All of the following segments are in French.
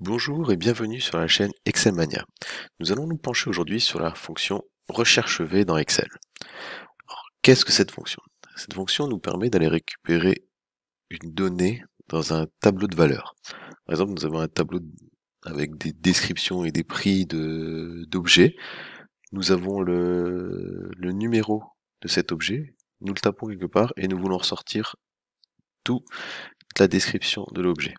Bonjour et bienvenue sur la chaîne Excel Mania. Nous allons nous pencher aujourd'hui sur la fonction recherche V dans Excel. Qu'est-ce que cette fonction? Cette fonction nous permet d'aller récupérer une donnée dans un tableau de valeurs. Par exemple, nous avons un tableau avec des descriptions et des prix d'objets. Nous avons le numéro de cet objet, nous le tapons quelque part et nous voulons ressortir toute la description de l'objet.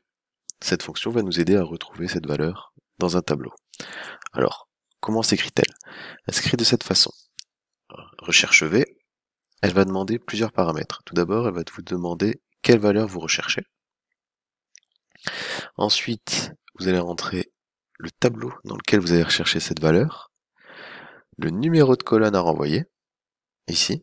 Cette fonction va nous aider à retrouver cette valeur dans un tableau. Alors, comment s'écrit-elle? Elle s'écrit de cette façon. Recherche V, elle va demander plusieurs paramètres. Tout d'abord, elle va vous demander quelle valeur vous recherchez. Ensuite, vous allez rentrer le tableau dans lequel vous allez rechercher cette valeur, le numéro de colonne à renvoyer, ici,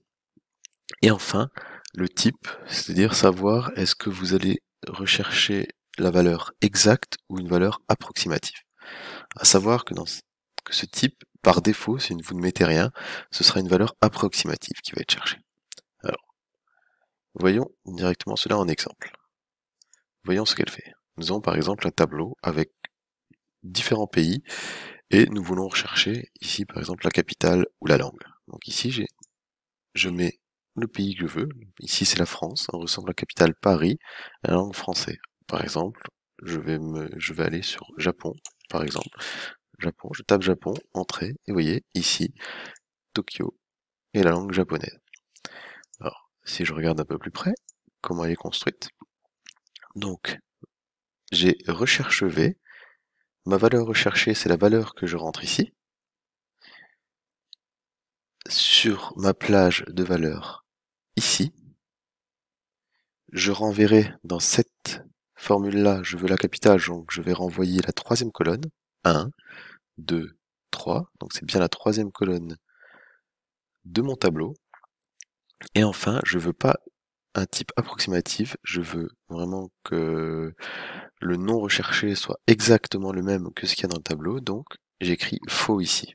et enfin, le type, c'est-à-dire savoir est-ce que vous allez rechercher la valeur exacte ou une valeur approximative. À savoir que que ce type, par défaut, si vous ne mettez rien, ce sera une valeur approximative qui va être cherchée. Alors, voyons directement cela en exemple. Voyons ce qu'elle fait. Nous avons par exemple un tableau avec différents pays et nous voulons rechercher ici par exemple la capitale ou la langue. Donc ici je mets le pays que je veux. Ici c'est la France, on ressemble à la capitale Paris, et la langue français. Par exemple, je vais aller sur Japon, par exemple. Japon, je tape Japon, entrée, et vous voyez ici Tokyo et la langue japonaise. Alors, si je regarde un peu plus près, comment elle est construite. Donc, j'ai recherche V. Ma valeur recherchée, c'est la valeur que je rentre ici. Sur ma plage de valeurs, ici, je renverrai dans cette formule-là, je veux la capitale, donc je vais renvoyer la troisième colonne. 1, 2, 3. Donc c'est bien la troisième colonne de mon tableau. Et enfin, je veux pas un type approximatif, je veux vraiment que le nom recherché soit exactement le même que ce qu'il y a dans le tableau, donc j'écris faux ici.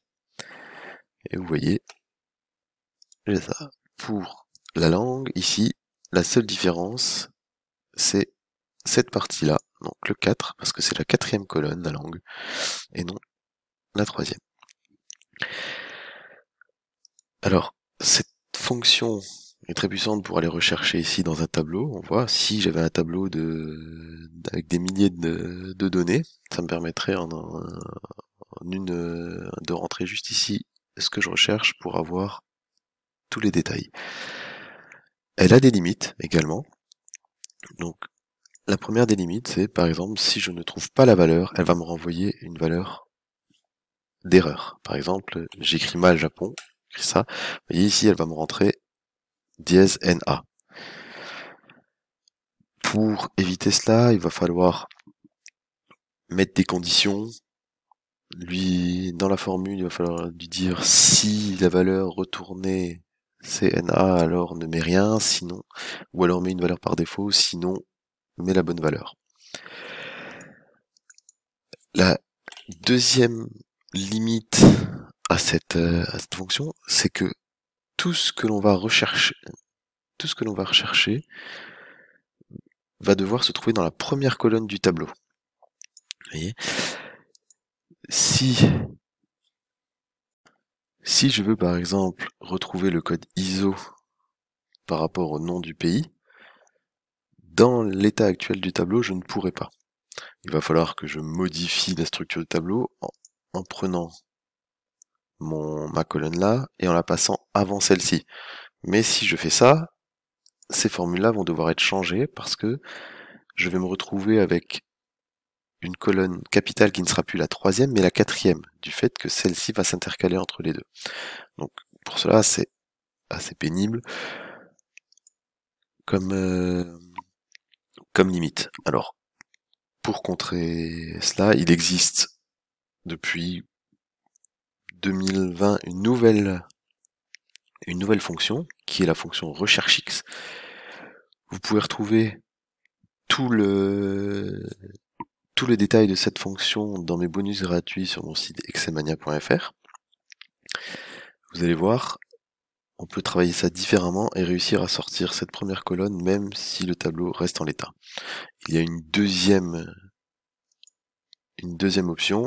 Et vous voyez, j'ai ça. Pour la langue, ici, la seule différence, c'est cette partie-là, donc le 4, parce que c'est la quatrième colonne, la langue, et non la troisième. Alors, cette fonction est très puissante pour aller rechercher ici dans un tableau. On voit, si j'avais un tableau avec des milliers de données, ça me permettrait de rentrer juste ici ce que je recherche pour avoir tous les détails. Elle a des limites également. Donc, la première des limites, c'est par exemple, si je ne trouve pas la valeur, elle va me renvoyer une valeur d'erreur. Par exemple, j'écris mal Japon, j'écris ça. Vous voyez ici, elle va me rentrer dièse NA. Pour éviter cela, il va falloir mettre des conditions. Lui, dans la formule, il va falloir lui dire si la valeur retournée c'est NA, alors ne met rien, sinon, ou alors met une valeur par défaut, sinon, met la bonne valeur. La deuxième limite à cette fonction, c'est que tout ce que l'on va rechercher va devoir se trouver dans la première colonne du tableau. Vous voyez, si je veux par exemple retrouver le code ISO par rapport au nom du pays, dans l'état actuel du tableau, je ne pourrai pas. Il va falloir que je modifie la structure du tableau en prenant ma colonne là et en la passant avant celle-ci. Mais si je fais ça, ces formules-là vont devoir être changées parce que je vais me retrouver avec une colonne capitale qui ne sera plus la troisième mais la quatrième, du fait que celle-ci va s'intercaler entre les deux. Donc pour cela, c'est assez pénible comme limite. Alors, pour contrer cela, il existe depuis 2020 une nouvelle fonction qui est la fonction recherche X. Vous pouvez retrouver tout le détail de cette fonction dans mes bonus gratuits sur mon site excelmania.fr. Vous allez voir, on peut travailler ça différemment et réussir à sortir cette première colonne même si le tableau reste en l'état. Il y a une deuxième une deuxième option.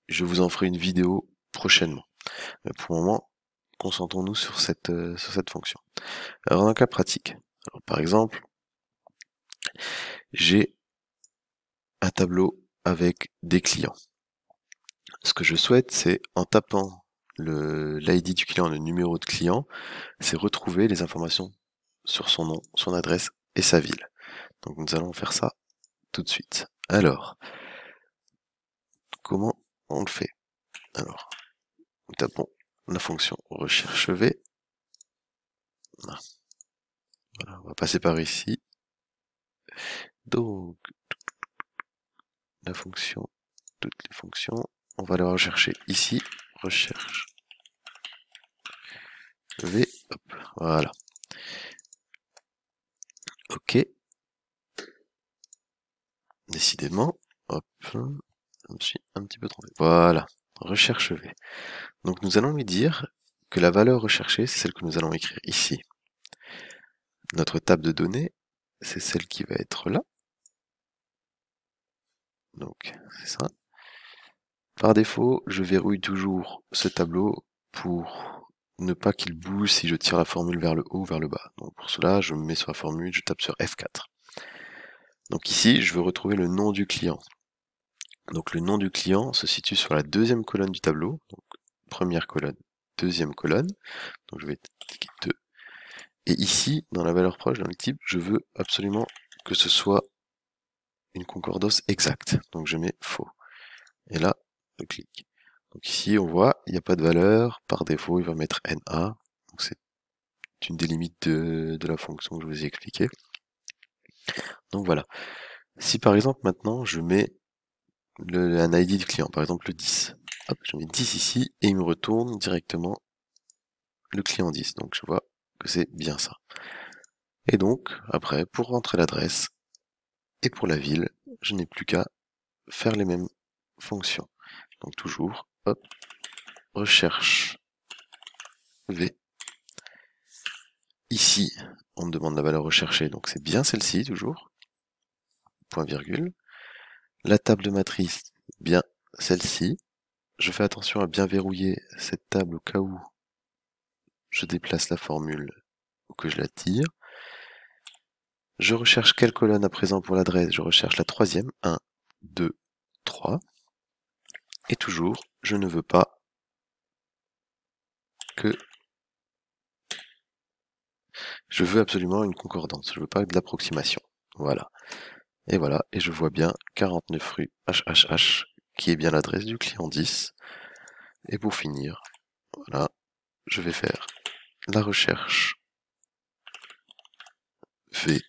Je vous en ferai une vidéo prochainement. Mais pour le moment, concentrons-nous sur cette fonction. Alors, dans un cas pratique, alors, par exemple, j'ai un tableau avec des clients. Ce que je souhaite, c'est en tapant l'ID du client, le numéro de client, c'est retrouver les informations sur son nom, son adresse et sa ville. Donc nous allons faire ça tout de suite. Alors, comment on le fait? Alors, nous tapons la fonction recherche V. Voilà, on va passer par ici. Donc, la fonction, toutes les fonctions, on va les rechercher ici, recherche V, hop, voilà. Ok. Décidément, hop, je me suis un petit peu trompé. Voilà, recherche V. Donc nous allons lui dire que la valeur recherchée, c'est celle que nous allons écrire ici. Notre table de données, c'est celle qui va être là. Donc, c'est ça. Par défaut, je verrouille toujours ce tableau pour ne pas qu'il bouge si je tire la formule vers le haut ou vers le bas. Donc pour cela, je me mets sur la formule, je tape sur F4. Donc ici, je veux retrouver le nom du client. Donc le nom du client se situe sur la deuxième colonne du tableau. Donc, première colonne, deuxième colonne. Donc je vais cliquer 2. Et ici, dans la valeur proche, dans le type, je veux absolument que ce soit une concordance exacte. Donc je mets faux. Et là, je clique. Donc ici, on voit, il n'y a pas de valeur. Par défaut, il va mettre NA. Donc c'est une des limites de la fonction que je vous ai expliqué. Donc voilà. Si par exemple, maintenant, je mets un ID du client, par exemple le 10. Hop, je mets 10 ici, et il me retourne directement le client 10. Donc je vois que c'est bien ça. Et donc, après, pour rentrer l'adresse, et pour la ville, je n'ai plus qu'à faire les mêmes fonctions. Donc toujours, hop, recherche V. Ici, on me demande la valeur recherchée, donc c'est bien celle-ci, toujours. Point virgule. La table de matrice, bien celle-ci. Je fais attention à bien verrouiller cette table au cas où je déplace la formule ou que je la tire. Je recherche quelle colonne à présent pour l'adresse? Je recherche la troisième. 1, 2, 3. Et toujours, je ne veux pas que... Je veux absolument une concordance. Je veux pas de l'approximation. Voilà. Et voilà. Et je vois bien 49 rue HHH, qui est bien l'adresse du client 10. Et pour finir, voilà, je vais faire la recherche V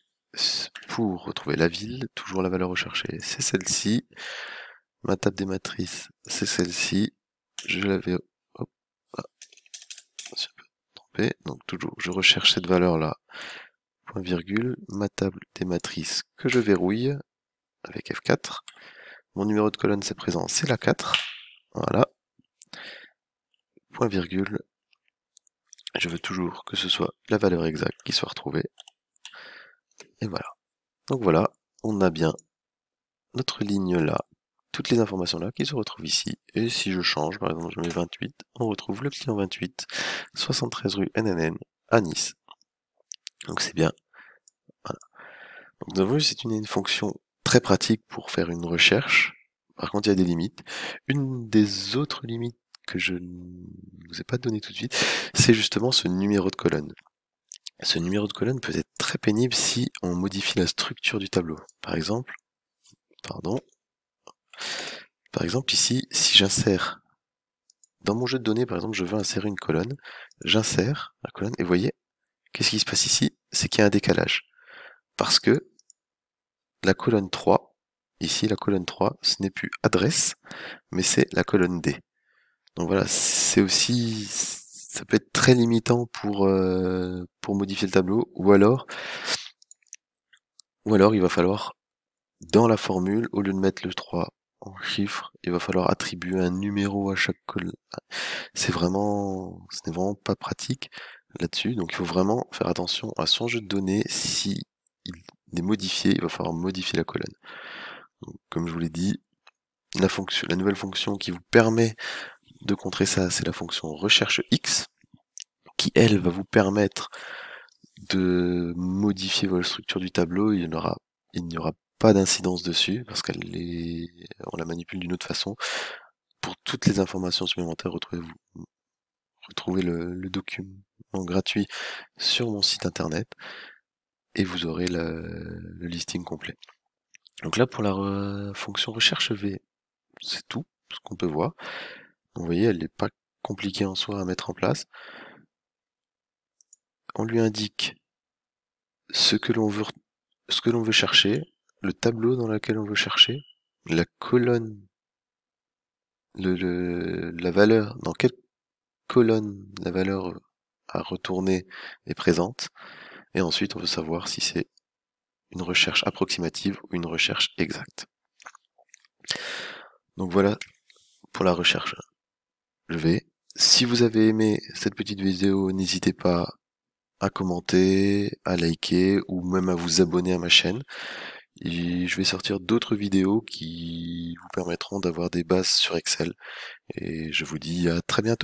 pour retrouver la ville, toujours la valeur recherchée, c'est celle-ci. Ma table des matrices, c'est celle-ci. Je l'avais... Hop, ah, je suis un peu trompé. Donc toujours, je recherche cette valeur-là, point virgule, ma table des matrices que je verrouille avec F4. Mon numéro de colonne c'est présent, c'est la 4. Voilà. Point virgule. Je veux toujours que ce soit la valeur exacte qui soit retrouvée. Et voilà. Donc voilà, on a bien notre ligne là, toutes les informations là qui se retrouvent ici. Et si je change, par exemple je mets 28, on retrouve le client 28, 73 rue NNN à Nice. Donc c'est bien. Voilà. Donc nous avons vu, c'est une fonction très pratique pour faire une recherche. Par contre, il y a des limites. Une des autres limites que je ne vous ai pas donné tout de suite, c'est justement ce numéro de colonne. Ce numéro de colonne peut être très pénible si on modifie la structure du tableau. Par exemple, ici, si j'insère dans mon jeu de données, par exemple, je veux insérer une colonne, j'insère la colonne, et vous voyez, qu'est-ce qui se passe ici? C'est qu'il y a un décalage. Parce que la colonne 3, ici, la colonne 3, ce n'est plus adresse, mais c'est la colonne D. Donc voilà, c'est aussi, ça peut être très limitant pour modifier le tableau, ou alors il va falloir, dans la formule, au lieu de mettre le 3 en chiffres, il va falloir attribuer un numéro à chaque colonne. Ce n'est vraiment pas pratique là-dessus, donc il faut vraiment faire attention à son jeu de données. Si il est modifié, il va falloir modifier la colonne. Donc, comme je vous l'ai dit, la nouvelle fonction qui vous permet de contrer ça, c'est la fonction recherche X, qui elle va vous permettre de modifier votre structure du tableau. Il n'y aura pas d'incidence dessus parce on la manipule d'une autre façon. Pour toutes les informations supplémentaires, retrouvez le document gratuit sur mon site internet et vous aurez le listing complet. Donc là, pour la fonction recherche V, c'est tout ce qu'on peut voir. Donc, vous voyez, elle n'est pas compliquée en soi à mettre en place. On lui indique ce que l'on veut chercher, le tableau dans lequel on veut chercher, la colonne, la valeur, dans quelle colonne la valeur à retourner est présente, et ensuite on veut savoir si c'est une recherche approximative ou une recherche exacte. Donc voilà pour la recherche. Si vous avez aimé cette petite vidéo, n'hésitez pas à commenter, à liker ou même à vous abonner à ma chaîne. Et je vais sortir d'autres vidéos qui vous permettront d'avoir des bases sur Excel. Et je vous dis à très bientôt.